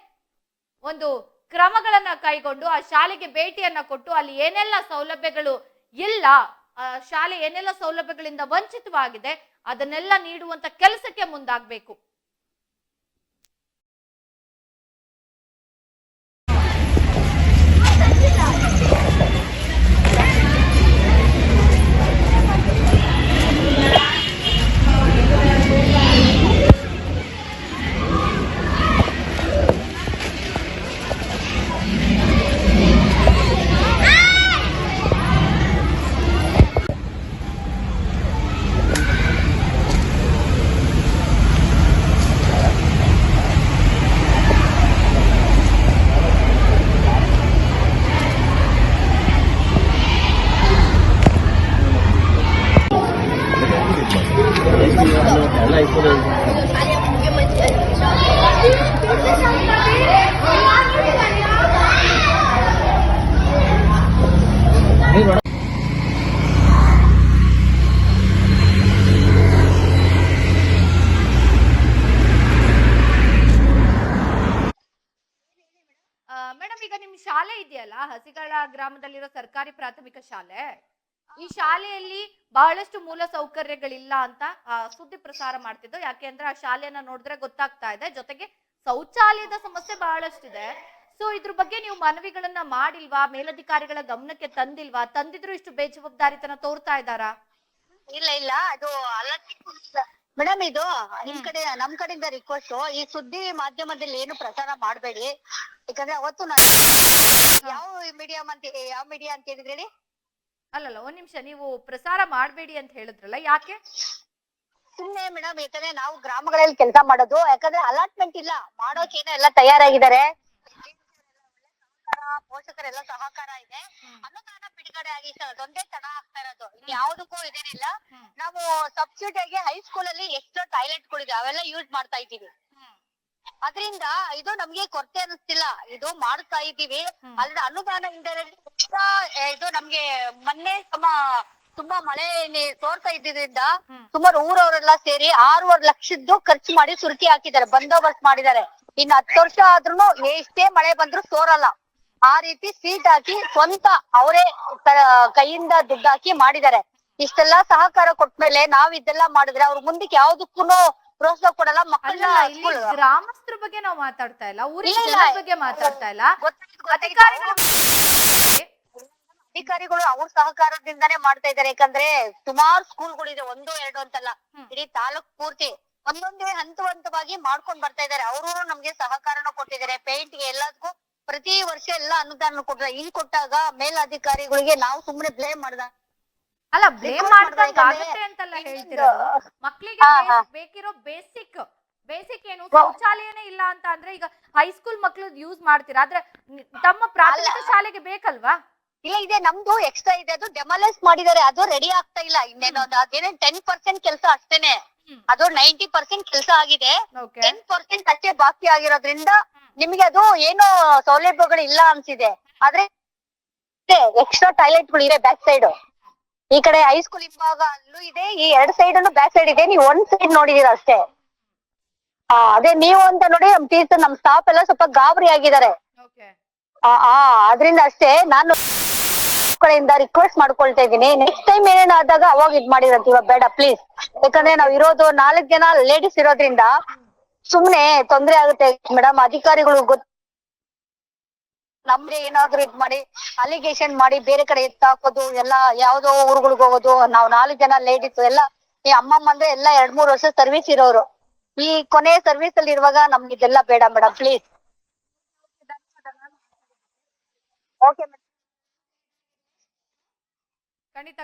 ಒಂದು ಕ್ರಮಗಳನ್ನ ಕೈಗೊಂಡು ಆ ಶಾಲೆಗೆ ಭೇಟಿಯನ್ನ ಕೊಟ್ಟು ಅಲ್ಲಿ ಏನೆಲ್ಲ ಸೌಲಭ್ಯಗಳು ಇಲ್ಲ, ಶಾಲೆ ಏನೆಲ್ಲ ಸೌಲಭ್ಯಗಳಿಂದ ವಂಚಿತವಾಗಿದೆ ಅದನ್ನೆಲ್ಲ ನೀಡುವಂತ ಕೆಲಸಕ್ಕೆ ಮುಂದಾಗಬೇಕು. ಮೇಡಮ್, ಈಗ ನಿಮ್ ಶಾಲೆ ಇದೆಯಲ್ಲ, ಹಸಿಗಳ ಗ್ರಾಮದಲ್ಲಿರೋ ಸರ್ಕಾರಿ ಪ್ರಾಥಮಿಕ ಶಾಲೆ, ಈ ಶಾಲೆಯಲ್ಲಿ ಬಹಳಷ್ಟು ಮೂಲ ಸೌಕರ್ಯಗಳಿಲ್ಲ ಅಂತ ಸುದ್ದಿ ಪ್ರಸಾರ ಮಾಡ್ತಿದ್ದು. ಯಾಕೆ ಅಂದ್ರೆ ಆ ಶಾಲೆಯನ್ನ ನೋಡಿದ್ರೆ ಗೊತ್ತಾಗ್ತಾ ಇದೆ. ಜೊತೆಗೆ ಶೌಚಾಲಯದ ಸಮಸ್ಯೆ ಬಹಳಷ್ಟಿದೆ. ಸೊ ಇದ್ರ ಬಗ್ಗೆ ನೀವು ಮನವಿಗಳನ್ನ ಮಾಡಿಲ್ವಾ? ಮೇಲಧಿಕಾರಿಗಳ ಗಮನಕ್ಕೆ ತಂದಿಲ್ವಾ? ತಂದಿದ್ರು ಇಷ್ಟು ಬೇಜವಾಬ್ದಾರಿತನ ತೋರ್ತಾ ಇದ್ದಾರಾ? ಇಲ್ಲ ಅದು ಅಲ್ಲ ಮೇಡಮ್, ಇದು ನಮ್ ಕಡೆಯಿಂದ ರಿಕ್ವೆಸ್ಟ್, ಈ ಸುದ್ದಿ ಮಾಧ್ಯಮದಲ್ಲಿ ಏನು ಪ್ರಚಾರ ಮಾಡ್ಬೇಡಿ. ಯಾಕಂದ್ರೆ ಅವತ್ತು ಯಾವ ಮೀಡಿಯಾ ಅಂತ ಹೇಳಿದ್ರಿ? ಅಲ್ಲಲ್ಲ, ಒಂದ್ ನಿಮಿಷ, ನೀವು ಪ್ರಸಾರ ಮಾಡ್ಬೇಡಿ ಅಂತ ಹೇಳಿದ್ರಲ್ಲ, ಯಾಕೆ? ಸುಮ್ನೆ ಮೇಡಮ್, ಯಾಕಂದ್ರೆ ನಾವು ಗ್ರಾಮಗಳಲ್ಲಿ ಕೆಲಸ ಮಾಡೋದು, ಯಾಕಂದ್ರೆ ಅಲಾಟ್ಮೆಂಟ್ ಇಲ್ಲ, ಮಾಡೋಕೇನೋ ಎಲ್ಲ ತಯಾರಾಗಿದ್ದಾರೆ, ಪೋಷಕರೆಲ್ಲ ಸಹಕಾರ ಇದೆ, ಅನುದಾನ ಬಿಡುಗಡೆ ಆಗಿ ಅದೊಂದೇ ತಡ ಆಗ್ತಾ ಇರೋದು. ಯಾವ್ದಕ್ಕೂ ಇದೇನಿಲ್ಲ. ನಾವು ಸಬ್ಸಿಡಿಯಾಗಿ ಹೈಸ್ಕೂಲ್ ಅಲ್ಲಿ ಎಷ್ಟೋ ಟಾಯ್ಲೆಟ್ಗಳಿದೆ, ಅವೆಲ್ಲ ಯೂಸ್ ಮಾಡ್ತಾ ಇದ್ದೀವಿ. ಅದರಿಂದ ಇದು ನಮ್ಗೆ ಕೊರತೆ ಅನಿಸ್ತಿಲ್ಲ, ಇದು ಮಾಡ್ತಾ ಇದ್ದೀವಿ. ಅಲ್ಲದೆ ಅನುದಾನ ಇದು ನಮ್ಗೆ ಮೊನ್ನೆ ತುಂಬಾ ಮಳೆ ತೋರ್ತಾ ಇದ್ದಿದ್ರಿಂದ ಸುಮಾರು ಊರವರೆಲ್ಲ ಸೇರಿ 6.5 ಲಕ್ಷದ್ದು ಖರ್ಚು ಮಾಡಿ ಸುರುಕಿ ಹಾಕಿದ್ದಾರೆ, ಬಂದೋಬಸ್ತ್ ಮಾಡಿದ್ದಾರೆ. ಇನ್ನು 10 ವರ್ಷ ಆದ್ರೂ ಎಷ್ಟೇ ಮಳೆ ಬಂದ್ರು ಸೋರಲ್ಲ, ಆ ರೀತಿ ಸೀಟ್ ಹಾಕಿ ಸ್ವಂತ ಅವರೇ ಕೈಯಿಂದ ದುಡ್ಡು ಹಾಕಿ ಮಾಡಿದ್ದಾರೆ. ಇಷ್ಟೆಲ್ಲಾ ಸಹಕಾರ ಕೊಟ್ಮೇಲೆ ನಾವ್ ಇದೆಲ್ಲ ಮಾಡಿದ್ರೆ ಅವ್ರ ಮುಂದಕ್ಕೆ ಯಾವ್ದಕ್ಕೂ ಪ್ರೋತ್ಸಾಹ ಕೊಡಲ್ಲ. ಮಕ್ಕಳ ಗ್ರಾಮಸ್ಥರ ಬಗ್ಗೆ ನಾವು ಮಾತಾಡ್ತಾ ಇಲ್ಲ, ಊರಿನ ಬಗ್ಗೆ ಮಾತಾಡ್ತಾ ಇಲ್ಲ. ಅಧಿಕಾರಿಗಳು ಅವ್ರ ಸಹಕಾರದಿಂದಾನೇ ಮಾಡ್ತಾ ಇದಾರೆ. ಯಾಕಂದ್ರೆ ಸುಮಾರು ಸ್ಕೂಲ್ಗಳಿದೆ, 1, 2 ಅಂತಲ್ಲ, ಇಡೀ ತಾಲೂಕ್ ಪೂರ್ತಿ ಒಂದೊಂದೇ ಹಂತವಾಗಿ ಮಾಡ್ಕೊಂಡ್ ಬರ್ತಾ ಇದಾರೆ. ಅವರು ನಮ್ಗೆ ಸಹಕಾರನ ಕೊಟ್ಟಿದ್ದಾರೆ, ಪೇಂಟ್ ಗೆ ಎಲ್ಲದಕ್ಕೂ ಪ್ರತಿ ವರ್ಷ ಎಲ್ಲ ಅನುದಾನ ಕೊಟ್ಟಾಗ ಮೇಲಧಿಕಾರಿಗಳಿಗೆ ನಾವು ಸುಮ್ನೆ ಬ್ಲೇಮ್ ಮಾಡ್ದ ಅಲ್ಲ ಬ್ಲೇಮ್ Request ಮಾಡ್ದಂಗ್ ಮಾಡ್ಬೇಕಂದ್ರೆ ಆಗುತ್ತೆ ಅಂತಲ್ಲ ಇನ್ನೊಂದು- ಹೇಳ್ತಿರೋದು. ಮಕ್ಳಿಗೆ ಬೇಕಿರೋ ಬೇಸಿಕ್ ಏನು ಶೌಚಾಲಯನೇ ಇಲ್ಲ ಅಂತ ಅಂದ್ರೆ ಈಗ ಹೈಸ್ಕೂಲ್ ಮಕ್ಳು ಯೂಸ್ ಮಾಡ್ತೀರಾ, ಆದ್ರೆ ತಮ್ಮ ಪ್ರಾಥಮಿಕ ಶಾಲೆಗೆ ಬೇಕಲ್ವಾ? ಇಲ್ಲ ಇದೆ, ನಮ್ದು ಎಕ್ಸ್ಟ್ರಾ ಇದೆ, ಅದು ಡೆಮಾಲಿಸ್ ಮಾಡಿದ್ದಾರೆ, ಅದು ರೆಡಿ ಆಗ್ತಾ ಇಲ್ಲ. ಇನ್ನೇನೋ ಅದೇನೇ 10% ಕೆಲಸ ಅಷ್ಟೇನೆ, ಅದು 90% ಕೆಲಸ ಆಗಿದೆ. ಓಕೆ 10% ಅಷ್ಟೇ ಬಾಕಿ ಆಗಿರೋದ್ರಿಂದ ನಿಮ್ಗೆ ಅದು ಏನೋ ಸೌಲಭ್ಯಗಳು ಇಲ್ಲ ಅನ್ಸಿದೆ. ಆದ್ರೆ ಎಕ್ಸ್ಟ್ರಾ ಟಾಯ್ಲೆಟ್ಗಳು ಇದೆ ಬ್ಯಾಕ್ ಸೈಡ್. ಈ ಕಡೆ ಹೈಸ್ಕೂಲ್ ಹಿಂಭಾಗ ಅಲ್ಲೂ ಇದೆ, ಈ 2 ಸೈಡ್ ಬ್ಯಾಕ್ ಸೈಡ್ ಇದೆ. ನೀವು 1 ಸೈಡ್ ನೋಡಿದೀರಾ ಅಷ್ಟೇ. ಅದೇ ನೀವು ಅಂತ ನೋಡಿ ನಮ್ ಟೀಚರ್ ನಮ್ ಸ್ಟಾಫ್ ಎಲ್ಲ ಸ್ವಲ್ಪ ಗಾಬರಿ ಆಗಿದ್ದಾರೆ. ಓಕೆ ಅದ್ರಿಂದ ಅಷ್ಟೇ ನಾನು ಕಡೆಯಿಂದ ರಿಕ್ವೆಸ್ಟ್ ಮಾಡ್ಕೊಳ್ತಾ ಇದ್ದೀನಿ, ನೆಕ್ಸ್ಟ್ ಟೈಮ್ ಏನೇನ್ ಆದಾಗ ಅವಾಗ ಇದ್ ಮಾಡಿರಂತ, ಇವಾಗ ಬೇಡ ಪ್ಲೀಸ್. ಯಾಕಂದ್ರೆ ನಾವ್ ಇರೋದು 4 ಜನ ಲೇಡೀಸ್ ಇರೋದ್ರಿಂದ ಸುಮ್ನೆ ತೊಂದ್ರೆ ಆಗುತ್ತೆ ಮೇಡಮ್. ಅಧಿಕಾರಿಗಳು ನಮ್ಗೆ ಏನಾದ್ರು ಇದ್ ಮಾಡಿ ಅಲಿಗೇಷನ್ ಮಾಡಿ ಬೇರೆ ಕಡೆ ಎತ್ತಾಕೋದು ಎಲ್ಲ, ಯಾವ್ದೋ ಊರುಗಳಿಗೆ ಹೋಗೋದು. ನಾವ್ 4 ಜನ ಲೇಡೀಸ್ ಎಲ್ಲ, ಈ ಅಮ್ಮಮ್ಮ ಅಂದ್ರೆ ಎಲ್ಲ 2-3 ವರ್ಷ ಸರ್ವಿಸ್ ಇರೋರು. ಈ ಕೊನೆ ಸರ್ವಿಸ್ ಅಲ್ಲಿ ಇರುವಾಗ ನಮ್ಗೆ ಇದೆಲ್ಲ ಬೇಡ ಮೇಡಮ್ ಪ್ಲೀಸ್. ಓಕೆ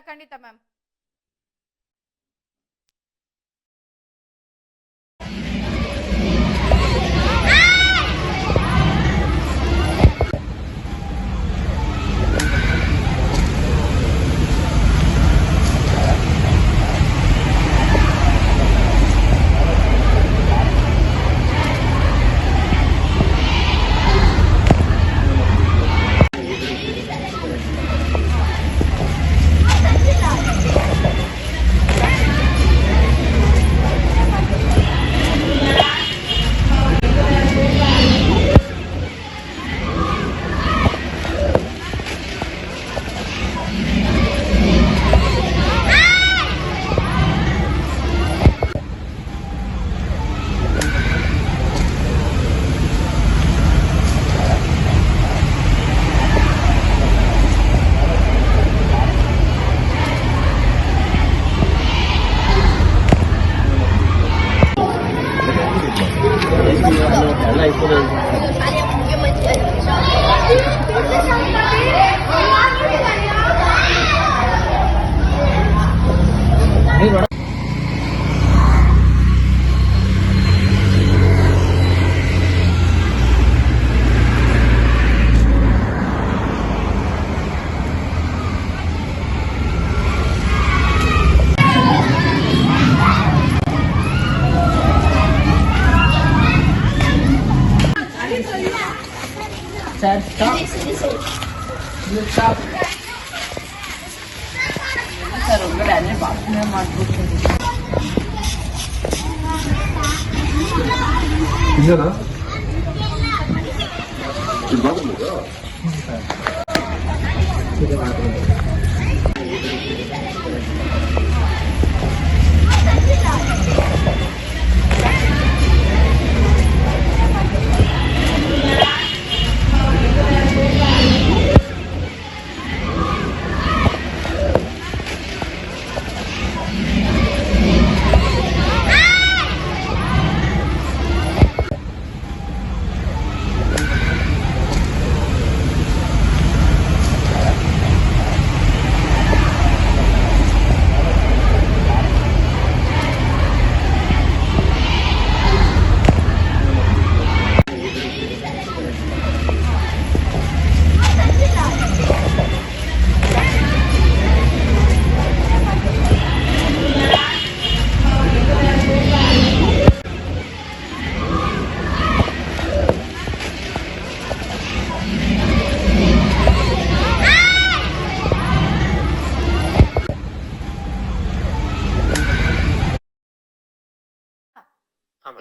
ಖಂಡಿತ ma'am. Sir, stop. You stop. Sir ಒಳಗಡೆ ಅಲ್ಲೇ ಬಾತ್ರೂಮ್ ಮಾಡ್ಬಿಡ್ತೀನಿ.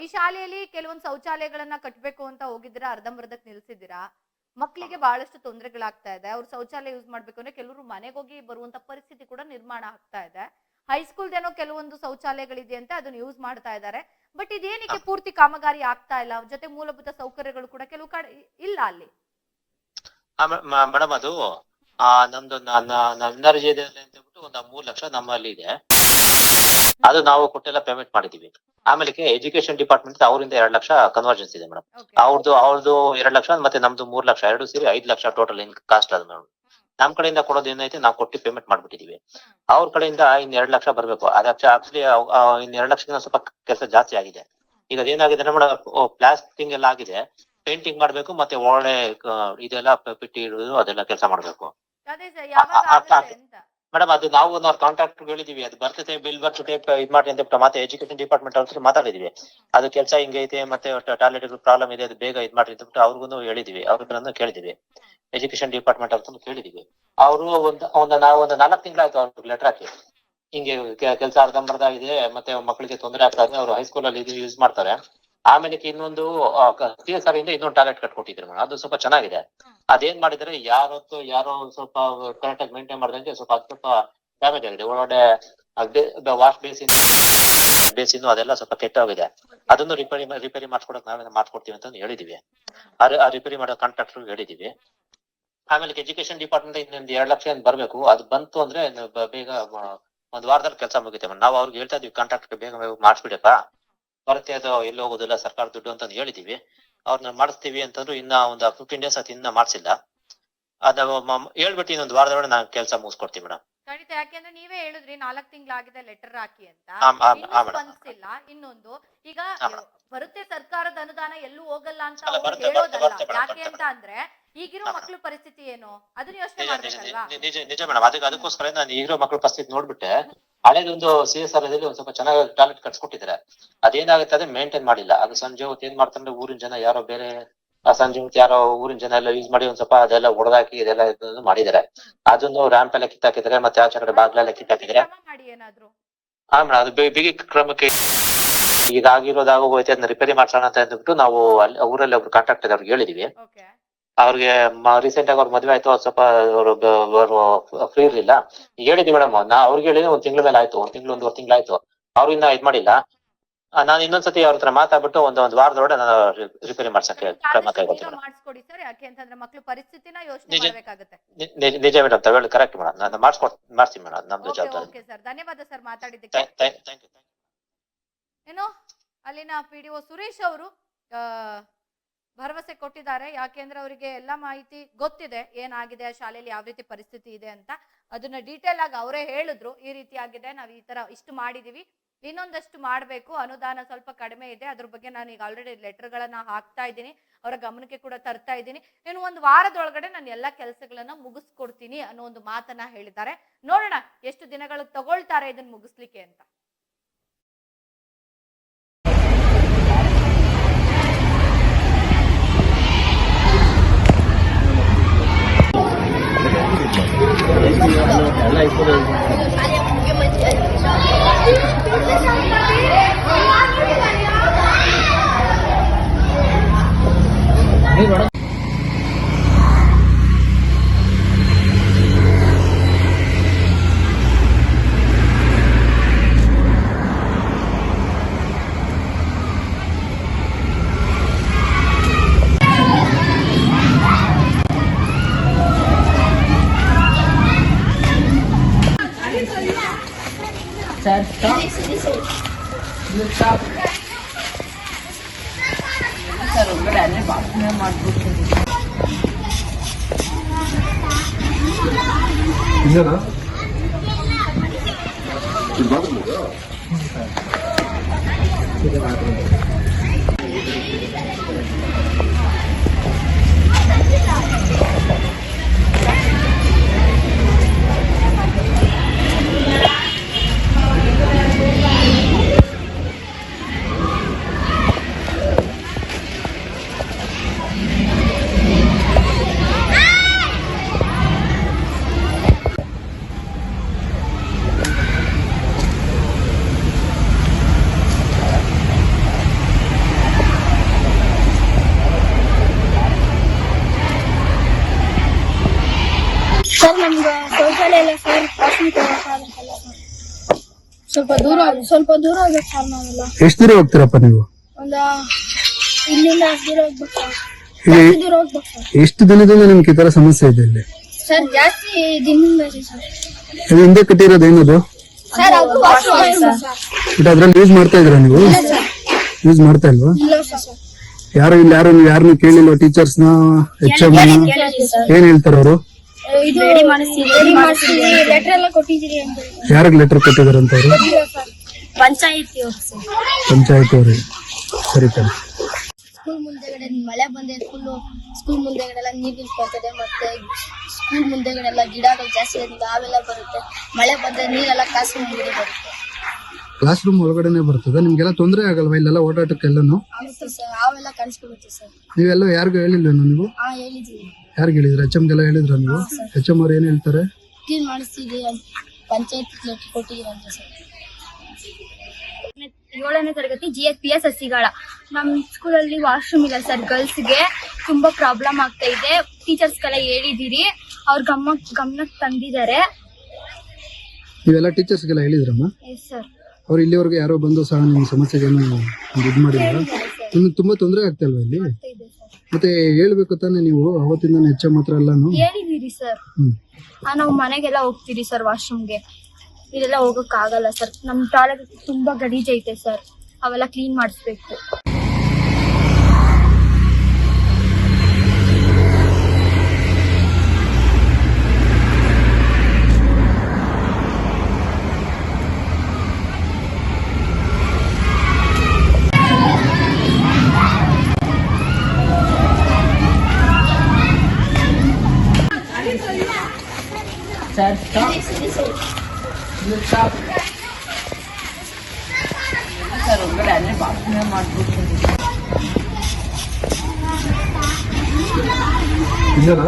ಈ ಶಾಲೆಯಲ್ಲಿ ಕೆಲವೊಂದು ಶೌಚಾಲಯಗಳನ್ನ ಕಟ್ಟಬೇಕು ಅಂತ ಹೋಗಿದ್ದೀರಾ, ಅರ್ಧಂಬರ್ಧಕ್ ನಿಲ್ಸಿದ್ದೀರಾ. ಮಕ್ಕಳಿಗೆ ಬಹಳಷ್ಟು ತೊಂದರೆಗಳಾಗ್ತಾ ಇದೆ. ಅವ್ರು ಶೌಚಾಲಯ ಯೂಸ್ ಮಾಡ್ಬೇಕು ಅಂದ್ರೆ ಕೆಲವರು ಮನೆಗೆ ಹೋಗಿ ಬರುವಂತ ಪರಿಸ್ಥಿತಿ ಕೂಡ ನಿರ್ಮಾಣ ಆಗ್ತಾ ಇದೆ. ಹೈಸ್ಕೂಲ್ ಏನೋ ಕೆಲವೊಂದು ಶೌಚಾಲಯಗಳಿದೆ ಅಂತ ಅದನ್ನ ಯೂಸ್ ಮಾಡ್ತಾ ಇದ್ದಾರೆ. ಬಟ್ ಇದೇನಕ್ಕೆ ಪೂರ್ತಿ ಕಾಮಗಾರಿ ಆಗ್ತಾ ಇಲ್ಲ? ಜೊತೆ ಮೂಲಭೂತ ಸೌಕರ್ಯಗಳು ಕೂಡ ಕೆಲವು ಕಡೆ ಇಲ್ಲ ಅಲ್ಲಿ. ಮೇಡಮ್ ಅದು ನಮ್ದು ನರ್ಜಿ ಅಂತ ಹೇಳ್ಬಿಟ್ಟು ಒಂದು 3 ಲಕ್ಷ ನಮ್ಮಲ್ಲಿ ಇದೆ. ಅದು ನಾವು ಕೊಟ್ಟೆಲ್ಲ ಪೇಮೆಂಟ್ ಮಾಡಿದೀವಿ. ಆಮೇಲೆ ಎಜುಕೇಶನ್ ಡಿಪಾರ್ಟ್ಮೆಂಟ್ ಅವರಿಂದ 2 ಲಕ್ಷ ಕನ್ವರ್ಜೆನ್ಸ್ ಇದೆ ಮೇಡಮ್. ಅವ್ರದ್ದು 2 ಲಕ್ಷ ಮತ್ತೆ ನಮ್ದು 3 ಲಕ್ಷ, 2 ಸೇರಿ 5 ಲಕ್ಷ ಟೋಟಲ್ ಕಾಸ್ಟ್ ಅದು ಮೇಡಮ್. ನಮ್ ಕಡೆಯಿಂದ ಕೊಡೋದು ಏನೈತೆ ನಾವು ಕೊಟ್ಟು ಪೇಮೆಂಟ್ ಮಾಡ್ಬಿಟ್ಟಿದೀವಿ. ಅವ್ರ ಕಡೆಯಿಂದ ಇನ್ 2 ಲಕ್ಷ ಬರ್ಬೇಕು. ಅದ ಆಕ್ಚುಲಿ ಇನ್ 2 ಲಕ್ಷಕ್ಕಿಂತ ಸ್ವಲ್ಪ ಕೆಲಸ ಜಾಸ್ತಿ ಆಗಿದೆ. ಈಗ ಅದೇನಾಗಿದೆ ನಮ್ಮ ಪ್ಲಾಸ್ಟಿಂಗ್ ಎಲ್ಲ ಆಗಿದೆ, ಪೇಂಟಿಂಗ್ ಮಾಡ್ಬೇಕು, ಮತ್ತೆ ಒಳ್ಳೆ ಇದೆಲ್ಲ ಪಿಟ್ಟಿ ಇಡುದು ಅದೆಲ್ಲ ಕೆಲಸ ಮಾಡ್ಬೇಕು. ಅದೇ ಸರ್, ಯಾವಾಗ ಆಗುತ್ತೆ ಅಂತ. ಮೇಡಮ್ ಅದು ನಾವು ಅವ್ರ ಕಾಂಟ್ರಾಕ್ಟ್ ಹೇಳಿದೀವಿ, ಅದು ಬರ್ತೈತೆ ಬಿಲ್ ಬರ್ತೈತೆ ಇದ್ ಮಾಡಿ ಅಂತ ಬಿಟ್ಟು ಮತ್ತೆ ಎಜುಕೇಶನ್ ಡಿಪಾರ್ಟ್ಮೆಂಟ್ ಅವ್ರ ಮಾತಾಡಿದೀವಿ. ಅದು ಕೆಲಸ ಹಿಂಗೈತೆ ಮತ್ತೆ ಟಾಯ್ಲೆಟ್ ಪ್ರಾಬ್ಲಮ್ ಇದೆ, ಅದು ಬೇಗ ಇದ್ ಮಾಡ್ರಿ ಅಂತ ಬಿಟ್ಟು ಅವ್ರಿಗೂ ಹೇಳಿದೀವಿ, ಅವ್ರನ್ನ ಕೇಳಿದೀವಿ. ಎಜುಕೇಶನ್ ಡಿಪಾರ್ಟ್ಮೆಂಟ್ ಅವ್ರನ್ನು ಕೇಳಿದೀವಿ. ಅವರು ನಾವು ಒಂದು 4 ತಿಂಗಳಾಯ್ತು ಅವ್ರಿಗೆ ಲೆಟರ್ ಹಾಕಿ, ಹಿಂಗೆ ಕೆಲಸ ಅರ್ಧಂಬರ್ಧ ಇದೆ ಮತ್ತೆ ಮಕ್ಕಳಿಗೆ ತೊಂದರೆ ಆಗ್ತಾ ಇದೆ, ಅವ್ರು ಹೈಸ್ಕೂಲ್ ಅಲ್ಲಿ ಇದು ಯೂಸ್ ಮಾಡ್ತಾರೆ. ಆಮೇಲೆ ಇನ್ನೊಂದು CSR ಇಂದ ಇನ್ನೊಂದು ಟಾಯ್ಲೆಟ್ ಕಟ್ಕೊಟ್ಟಿದ್ರು ಮೇಡಮ್, ಅದು ಸ್ವಲ್ಪ ಚೆನ್ನಾಗಿದೆ. ಅದೇನ್ ಮಾಡಿದ್ರೆ ಯಾರೋ ಸ್ವಲ್ಪ ಕರೆಕ್ಟ್ ಆಗಿ ಮೇಂಟೈನ್ ಮಾಡ್ದಂಗೆ ಸ್ವಲ್ಪ ಡ್ಯಾಮೇಜ್ ಆಗಿದೆ. ಒಳಗಡೆ ವಾಶ್ ಬೇಸಿನ್ ಅದೆಲ್ಲ ಸ್ವಲ್ಪ ಕೆಟ್ಟೋಗಿದೆ. ಅದನ್ನು ರಿಪೇರಿ ಮಾಡ್ಕೊಡಕ್ ನಾವೇನ ಮಾಡ್ಕೊಡ್ತೀವಿ ಅಂತ ಹೇಳಿದೀವಿ. ಆ ರಿಪೇರಿ ಮಾಡೋ ಕಾಂಟ್ರಾಕ್ಟರ್ ಹೇಳಿದೀವಿ. ಆಮೇಲೆ ಎಜುಕೇಶನ್ ಡಿಪಾರ್ಟ್ಮೆಂಟ್ ಇನ್ನೊಂದು 2 ಲಕ್ಷ ಏನ್ ಬರ್ಬೇಕು, ಅದು ಬಂತು ಅಂದ್ರೆ ಬೇಗ 1 ವಾರದಲ್ಲಿ ಕೆಲಸ ಮುಗಿತೆ. ನಾವು ಅವ್ರಿಗೆ ಹೇಳ್ತಾ ಇದೀವಿ ಕಾಂಟ್ರಾಕ್ಟರ್ ಬೇಗ ಮಾಡಿಸ್ಬಿಡಪ್ಪ, ಬರುತ್ತೆ ಅದು ಎಲ್ಲಿ ಹೋಗೋದಿಲ್ಲ ಸರ್ಕಾರ ದುಡ್ಡು ಅಂತ ಹೇಳಿದೀವಿ. ಅವ್ರನ್ನ ಮಾಡಿಸ್ತೀವಿ ಅಂತಂದ್ರು ಇನ್ನ ಒಂದು 15 ಡೇಸ್ ಆಯ್ತು, ಇನ್ನ ಮಾಡ್ಸಿಲ್ಲ. ಅದ ಹೇಳ್ಬಿಟ್ಟು ಇನ್ನೊಂದು ವಾರದೊಳಗೆ ನಾನು ಕೆಲಸ ಮುಗಿಸ್ಕೊಡ್ತೀವಿ ಮೇಡಮ್. ಖಂಡಿತ, ಯಾಕೆಂದ್ರೆ ನೀವೇ ಹೇಳಿದ್ರಿ 4 ತಿಂಗಳಾಗಿದೆ ಲೆಟರ್ ಹಾಕಿ ಅಂತ, ಸ್ಪಂದಿಸಿಲ್ಲ. ಇನ್ನೊಂದು ಈಗ ಬರುತ್ತೆ ಸರ್ಕಾರದ ಅನುದಾನ ಎಲ್ಲೂ ಹೋಗಲ್ಲ ಅಂತ ಅವ್ರು ಹೇಳೋದಲ್ಲ. ಯಾಕೆ ಅಂತ ಅಂದ್ರೆ ಈಗಿರೋ ಮಕ್ಳ ಪರಿಸ್ಥಿತಿ ಏನು ಅದನ್ನ ಯೋಚನೆ ಮಾಡ್ಬೇಕಲ್ವಾ? ನಿಜ ಮೇಡಮ್, ಅದಕ್ಕೋಸ್ಕರ ನಾನು ಈಗಿರೋ ಮಕ್ಳ ಪರಿಸ್ಥಿತಿ ನೋಡ್ಬಿಟ್ಟೆ ಹಳೇದೊಂದು CSR ಅಲ್ಲಿ ಒಂದ್ ಸ್ವಲ್ಪ ಚೆನ್ನಾಗಿ ಟಾಯ್ಲೆಟ್ ಕಟ್ಸ್ಕೊಟ್ಟಿದ್ದಾರೆ. ಅದೇನಾಗುತ್ತೆ ಅದೇ ಮೇಂಟೈನ್ ಮಾಡಿಲ್ಲ. ಅದು ಸಂಜೆ ಹೊತ್ತು ಏನ್ ಮಾಡ್ತಾರೆ, ಊರಿನ ಜನ ಯಾರೋ ಬೇರೆ ಸಂಜೆ ಹೊತ್ತು ಯಾರೋ ಊರಿನ ಜನ ಎಲ್ಲ ಯೂಸ್ ಮಾಡಿ ಒಂದ್ ಸ್ವಲ್ಪ ಅದೆಲ್ಲ ಹೊಡೆದಾಕಿ ಇದೆಲ್ಲ ಮಾಡಿದ್ದಾರೆ. ಅದನ್ನು ರ್ಯಾಂಪ್ ಎಲ್ಲ ಕಿತ್ತಾಕಿದ್ರೆ ಮತ್ತೆ ಆಚೆ ಕಡೆ ಬಾಗ್ಲೆಲ್ಲ ಕಿತ್ತಾಕಿದ್ರೆ. ಹಾ ಮೇಡಮ್, ಅದು ಬಿಗಿ ಕ್ರಮಕ್ಕೆ ಈಗ ಆಗಿರೋದಾಗೋಯ್ತು, ಅದನ್ನ ರಿಪೇರಿ ಮಾಡ್ಸೋಣ ಅಂತ ಅಂದ್ಬಿಟ್ಟು ನಾವು ಅಲ್ಲಿ ಊರಲ್ಲಿ ಒಬ್ರು ಕಾಂಟ್ರಾಕ್ಟ್ ಅವ್ರಿಗೆ ಹೇಳಿದೀವಿ. ಅವ್ರಿಗೆ ರೀಸೆಂಟ್ ಆಗಿ ಅವ್ರ ಮದ್ವೆ ಆಯ್ತು, ಸ್ವಲ್ಪ ಅವರು ಫ್ರೀ ಇರ್ಲಿಲ್ಲ. ಹೇಳಿದ್ವಿ ಮೇಡಮ್, ಅವ್ರಿಗೆ ಹೇಳಿದ್ರೆ 1 ತಿಂಗಳ ಮೇಲೆ ಆಯ್ತು, 1 ತಿಂಗಳು 1.5 ತಿಂಗಳಾಯ್ತು. ಅವ್ರು ಇನ್ನ ಇದ್ ಮಾಡಿಲ್ಲ. ನಾನು ಇನ್ನೊಂದ್ಸತಿ ಅವ್ರ ಹತ್ರ ಮಾತಾಡ್ಬಿಟ್ಟು ಒಂದ್ ವಾರದೊಳಗೆ ನಾನು ರಿಪೇರಿ ಮಾಡ್ಸಕ್ಕೆ ಕ್ರಮ ಕೈಗೊಳ್ತೀನಿ. ಮಾಡಿಸ್ಕೊಡಿ ಸರ್, ಯಾಕೆ ಅಂತಂದ್ರೆ ಮಕ್ಳು ಪರಿಸ್ಥಿತಿನ ಯೋಚನೆ ಮಾಡ್ಬೇಕಾಗುತ್ತೆ. ನಿಜ ಮೇಡಮ್, ತಗೊಳ್ಳಿ ಕರೆಕ್ಟ್ ಮೇಡಮ್, ನಾನು ಮಾಡ್ತೀನಿ ಮೇಡಮ್, ನಮ್ದು ಜವಾಬ್ದಾರಿ. ಓಕೆ ಸರ್, ಧನ್ಯವಾದ ಸರ್ ಮಾತಾಡಿದ್ದಕ್ಕೆ. Thank you. ಏನು ಅಲ್ಲಿನ PDO ಸುರೇಶ್ ಅವರು ಭರವಸೆ ಕೊಟ್ಟಿದ್ದಾರೆ. ಯಾಕೆಂದ್ರೆ ಅವರಿಗೆ ಎಲ್ಲ ಮಾಹಿತಿ ಗೊತ್ತಿದೆ, ಏನಾಗಿದೆ ಶಾಲೆಯಲ್ಲಿ ಯಾವ ರೀತಿ ಪರಿಸ್ಥಿತಿ ಇದೆ ಅಂತ. ಅದನ್ನ ಡೀಟೇಲ್ ಆಗಿ ಅವರೇ ಹೇಳಿದ್ರು, ಈ ರೀತಿ ಆಗಿದೆ, ನಾವ್ ಈ ತರ ಇಷ್ಟು ಮಾಡಿದೀವಿ, ಇನ್ನೊಂದಷ್ಟು ಮಾಡ್ಬೇಕು, ಅನುದಾನ ಸ್ವಲ್ಪ ಕಡಿಮೆ ಇದೆ, ಅದ್ರ ಬಗ್ಗೆ ನಾನು ಈಗ ಆಲ್ರೆಡಿ ಲೆಟರ್ಗಳನ್ನ ಹಾಕ್ತಾ ಇದ್ದೀನಿ, ಅವರ ಗಮನಕ್ಕೆ ಕೂಡ ತರ್ತಾ ಇದ್ದೀನಿ. ಇನ್ನು 1 ವಾರದೊಳಗಡೆ ನಾನು ಎಲ್ಲಾ ಕೆಲಸಗಳನ್ನ ಮುಗಿಸ್ಕೊಡ್ತೀನಿ ಅನ್ನೋ ಒಂದು ಮಾತನ್ನ ಹೇಳಿದ್ದಾರೆ. ನೋಡೋಣ ಎಷ್ಟು ದಿನಗಳು ತಗೊಳ್ತಾರೆ ಇದನ್ನ ಮುಗಿಸ್ಲಿಕ್ಕೆ ಅಂತ. Sir, stop. You stop. Sir, ಒಬ್ಬರೇ ಅಲ್ಲೇ ಬಾತ್ರೂಮ್ ಮಾಡ್ಬಿಡ್ತೀನಿ. ಸರ್ ನಮ್ಗೆ ಶೌಚಾಲಯ ಇಲ್ಲ ಸರ್, ವಾಶ್ರೂಮ್ ಹೋಗಕ್ಕಾಗಲ್ಲ ಸರ್. ಸ್ವಲ್ಪ ದೂರ ಹೋಗ್ಬೇಕು ಸರ್ ನಾವೆಲ್ಲ. ಎಷ್ಟು ದೂರ ಹೋಗ್ತೀರಪ್ಪ ನೀವು? ಇಲ್ಲಿಂದ ಅಷ್ಟು ದೂರ ಹೋಗ್ಬೇಕು ಸರ್. ದೂರ ಹೋಗ್ಬೇಕು ಸರ್. ಎಷ್ಟು ದಿನದಿಂದ ನಿಮ್ಗೆ ಈ ತರ ಸಮಸ್ಯೆ ಇದೆ ಇಲ್ಲಿ? ಸರ್ ಜಾಸ್ತಿ ದಿನದಿಂದ ಇದೆ ಸರ್. ಅದು ಹಿಂದೆ ಕಟ್ಟಿರೋದು ಏನದು? ಸರ್ ಅದು ವಾಶ್ರೂಮ್ ಸರ್. ಬಟ್ ಅದ್ರಲ್ಲಿ ಯೂಸ್ ಮಾಡ್ತಾ ಇದ್ರ ನೀವು? ಯೂಸ್ ಮಾಡ್ತಾ ಇಲ್ವಾ? ಇಲ್ಲ ಸರ್. ಯಾರು ಯಾರನ್ನು ಕೇಳಿಲ್ವಾ? ಟೀಚರ್ಸ್ ನ, HM ಏನ್ ಹೇಳ್ತಾರ ಅವರು? ಇದು ರೆಡಿ ಮಾಡಿಸ್ತೀವಿ ಲೆಟರ್ ಎಲ್ಲ ಕೊಟ್ಟಿದ್ದೀರಿ ಅಂತ ಯಾರಿಗೆ ಲೆಟರ್ ಕೊಟ್ಟಿದ್ದಾರೆ ಅಂತ ಅವರು? ಪಂಚಾಯತಿ ಅವ್ರು ಸರ್. ಪಂಚಾಯತ್ ಅವ್ರಿಗೆ. ಸರಿ ಸರ್. ಸ್ಕೂಲ್ ಮುಂದೆಗಡೆ ಮಳೆ ಬಂದ್ರೆ ಸ್ಕೂಲ್ ಮುಂದೆಗಡೆ ಎಲ್ಲ ನೀರು ನಿಂತ್ಕೊಳ್ತದೆ, ಮತ್ತೆ ಸ್ಕೂಲ್ ಮುಂದೆಗಡೆ ಎಲ್ಲ ಗಿಡಗಳು ಜಾಸ್ತಿ ಇರೋದ್ರಿಂದ ಅವೆಲ್ಲ ಬರುತ್ತೆ. ಮಳೆ ಬಂದ್ರೆ ನೀರೆಲ್ಲ ಕಾಸು ಮುಂದೆ ಬರುತ್ತೆ. ಕ್ಲಾಸ್ ರೂಮ್ ಒಳಗಡೆನೆ ಬರ್ತದೆ. ನಿಮ್ಗೆಲ್ಲ ತೊಂದರೆ ಆಗಲ್ವಾ ಇಲ್ಲೆಲ್ಲ ಓಡಾಟಕ್ಕೆಲ್ಲನು? ಆಗುತ್ತೆ ಸರ್, ಅವೆಲ್ಲ ಕಾಣಿಸ್ಕೊಳುತ್ತೆ ಸರ್. ನೀವೆಲ್ಲ ಯಾರಿಗೂ ಹೇಳಿಲ್ವೇನೋ ನೀವು? ಹೇಳಿದ್ದೀವಿ. ಯಾರಿಗೆ ಹೇಳಿದ್ರ? HMಗೆಲ್ಲ ಹೇಳಿದ್ರ ನೀವು? HM ಅವ್ರು ಏನ್ ಹೇಳ್ತಾರೆ? ಕ್ಲೀನ್ ಮಾಡಿಸ್ತೀವಿ ಪಂಚಾಯತ್ ಲೆಟರ್ ಕೊಟ್ಟಿದ್ದೀವಿ ಅಂತ ಸರ್. 7ನೇ ತರಗತಿ GSPS ಹಸಿಗಾಳ. ನಮ್ಮ ಸ್ಕೂಲಲ್ಲಿ ವಾಶ್ರೂಮ್ ಇಲ್ಲ ಸರ್. ಗರ್ಲ್ಸ್ಗೆ ತುಂಬಾ ಪ್ರಾಬ್ಲಮ್ ಆಗ್ತಾ ಇದೆ. ಟೀಚರ್ಸ್ಗೆಲ್ಲ ಹೇಳಿದಿರಿ, ಅವ್ರ ಗಮನಕ್ಕೆ ತಂದಿದ್ದಾರೆ. ನೀವೆಲ್ಲ ಟೀಚರ್ಸ್ಗೆಲ್ಲ ಹೇಳಿದ್ರಮ್ಮ? Yes sir. ಅವ್ರು ಇಲ್ಲಿವರೆಗೆ ಯಾರೋ ಬಂದು ಸಹ ನಿಮ್ಮ ಸಮಸ್ಯೆಗೆ ಇದು ಮಾಡಿದ್ರ? ನಿಮ್ಗೆ ತುಂಬಾ ತೊಂದರೆ ಆಗ್ತಾ ಇಲ್ವಾ ಇಲ್ಲಿ? ಮತ್ತೆ ಹೇಳ್ಬೇಕು ತಾನೆ ನೀವು ಅವತ್ತಿಂದ HM ಹತ್ರ ಎಲ್ಲಾನು? ಹೇಳಿದಿರಿ ಸರ್. ನಾವು ಮನೆಗೆಲ್ಲ ಹೋಗ್ತೀರಿ ಸರ್ ವಾಶ್ರೂಮ್ಗೆ. ಇದೆಲ್ಲ ಹೋಗಕ್ ಆಗಲ್ಲ ಸರ್. ನಮ್ ಟಾಯ್ಲೆಟ್ ತುಂಬಾ ಗಲೀಜ್ ಐತೆ ಸರ್, ಅವೆಲ್ಲ ಕ್ಲೀನ್ ಮಾಡಿಸ್ಬೇಕು. ಸರ್ ಸರ್ ಒಳಗಡೆ ಅಲ್ಲೇ ಬಾತ್ರೂಮ್ ಮಾಡ್ಬಿಡ್ತೀನಿ. ಇದೆಯಲ್ಲ